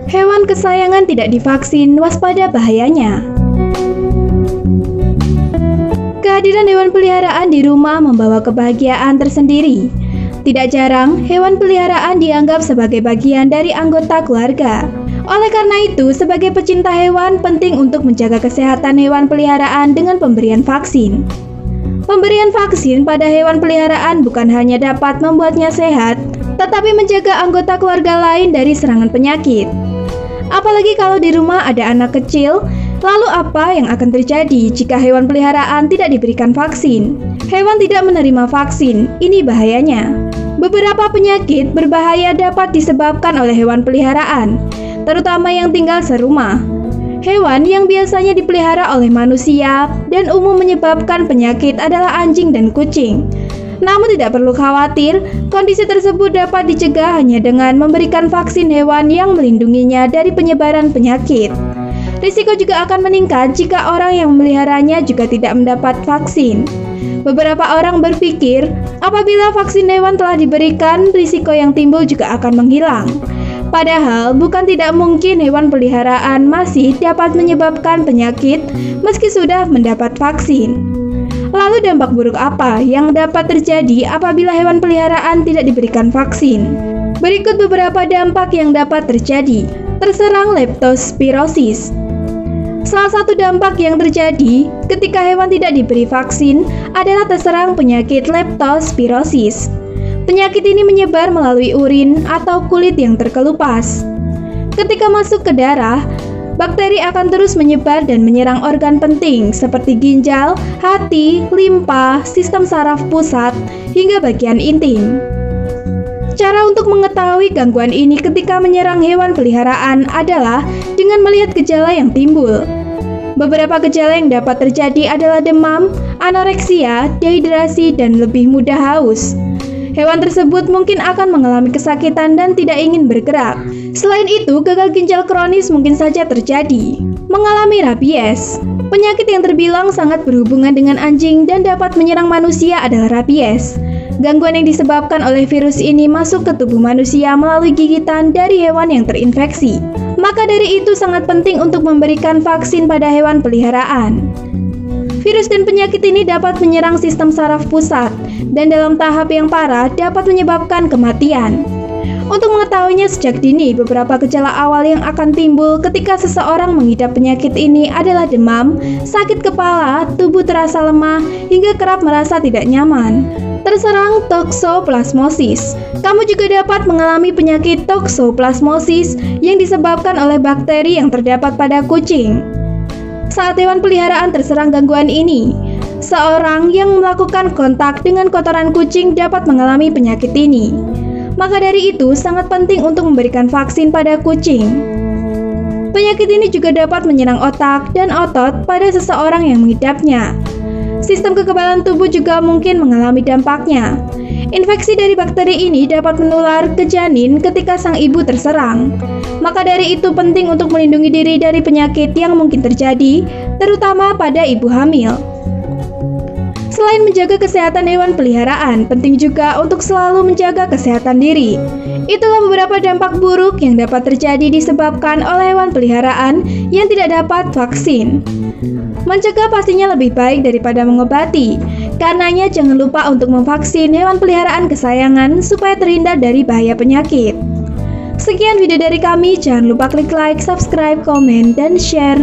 Hewan kesayangan tidak divaksin, waspada bahayanya. Kehadiran hewan peliharaan di rumah membawa kebahagiaan tersendiri. Tidak jarang, hewan peliharaan dianggap sebagai bagian dari anggota keluarga. Oleh karena itu, sebagai pecinta hewan, penting untuk menjaga kesehatan hewan peliharaan dengan pemberian vaksin. Pemberian vaksin pada hewan peliharaan bukan hanya dapat membuatnya sehat, tetapi menjaga anggota keluarga lain dari serangan penyakit. Apalagi kalau di rumah ada anak kecil, lalu apa yang akan terjadi jika hewan peliharaan tidak diberikan vaksin? Hewan tidak menerima vaksin, ini bahayanya. Beberapa penyakit berbahaya dapat disebabkan oleh hewan peliharaan, terutama yang tinggal serumah. Hewan yang biasanya dipelihara oleh manusia dan umum menyebabkan penyakit adalah anjing dan kucing. Namun tidak perlu khawatir, kondisi tersebut dapat dicegah hanya dengan memberikan vaksin hewan yang melindunginya dari penyebaran penyakit. Risiko juga akan meningkat jika orang yang memeliharanya juga tidak mendapat vaksin. Beberapa orang berpikir, apabila vaksin hewan telah diberikan, risiko yang timbul juga akan menghilang. Padahal, bukan tidak mungkin hewan peliharaan masih dapat menyebabkan penyakit meski sudah mendapat vaksin. Lalu dampak buruk apa yang dapat terjadi apabila hewan peliharaan tidak diberikan vaksin? Berikut beberapa dampak yang dapat terjadi. Terserang leptospirosis. Salah satu dampak yang terjadi ketika hewan tidak diberi vaksin adalah terserang penyakit leptospirosis. Penyakit ini menyebar melalui urin atau kulit yang terkelupas. Ketika masuk ke darah, bakteri akan terus menyebar dan menyerang organ penting seperti ginjal, hati, limpa, sistem saraf pusat, hingga bagian intim. Cara untuk mengetahui gangguan ini ketika menyerang hewan peliharaan adalah dengan melihat gejala yang timbul. Beberapa gejala yang dapat terjadi adalah demam, anoreksia, dehidrasi, dan lebih mudah haus. Hewan tersebut mungkin akan mengalami kesakitan dan tidak ingin bergerak. Selain itu, gagal ginjal kronis mungkin saja terjadi. Mengalami rabies. Penyakit yang terbilang sangat berhubungan dengan anjing dan dapat menyerang manusia adalah rabies. Gangguan yang disebabkan oleh virus ini masuk ke tubuh manusia melalui gigitan dari hewan yang terinfeksi. Maka dari itu sangat penting untuk memberikan vaksin pada hewan peliharaan. Virus dan penyakit ini dapat menyerang sistem saraf pusat dan dalam tahap yang parah dapat menyebabkan kematian. Untuk mengetahuinya sejak dini, beberapa gejala awal yang akan timbul ketika seseorang mengidap penyakit ini adalah demam, sakit kepala, tubuh terasa lemah, hingga kerap merasa tidak nyaman. Terserang toksoplasmosis. Kamu juga dapat mengalami penyakit toksoplasmosis yang disebabkan oleh bakteri yang terdapat pada kucing. Saat hewan peliharaan terserang gangguan ini, seorang yang melakukan kontak dengan kotoran kucing dapat mengalami penyakit ini. Maka dari itu, sangat penting untuk memberikan vaksin pada kucing. Penyakit ini juga dapat menyerang otak dan otot pada seseorang yang mengidapnya. Sistem kekebalan tubuh juga mungkin mengalami dampaknya. Infeksi dari bakteri ini dapat menular ke janin ketika sang ibu terserang. Maka dari itu penting untuk melindungi diri dari penyakit yang mungkin terjadi, terutama pada ibu hamil. Selain menjaga kesehatan hewan peliharaan, penting juga untuk selalu menjaga kesehatan diri. Itulah beberapa dampak buruk yang dapat terjadi disebabkan oleh hewan peliharaan yang tidak dapat vaksin. Mencegah pastinya lebih baik daripada mengobati. Karenanya jangan lupa untuk memvaksin hewan peliharaan kesayangan supaya terhindar dari bahaya penyakit. Sekian video dari kami, jangan lupa klik like, subscribe, komen, dan share.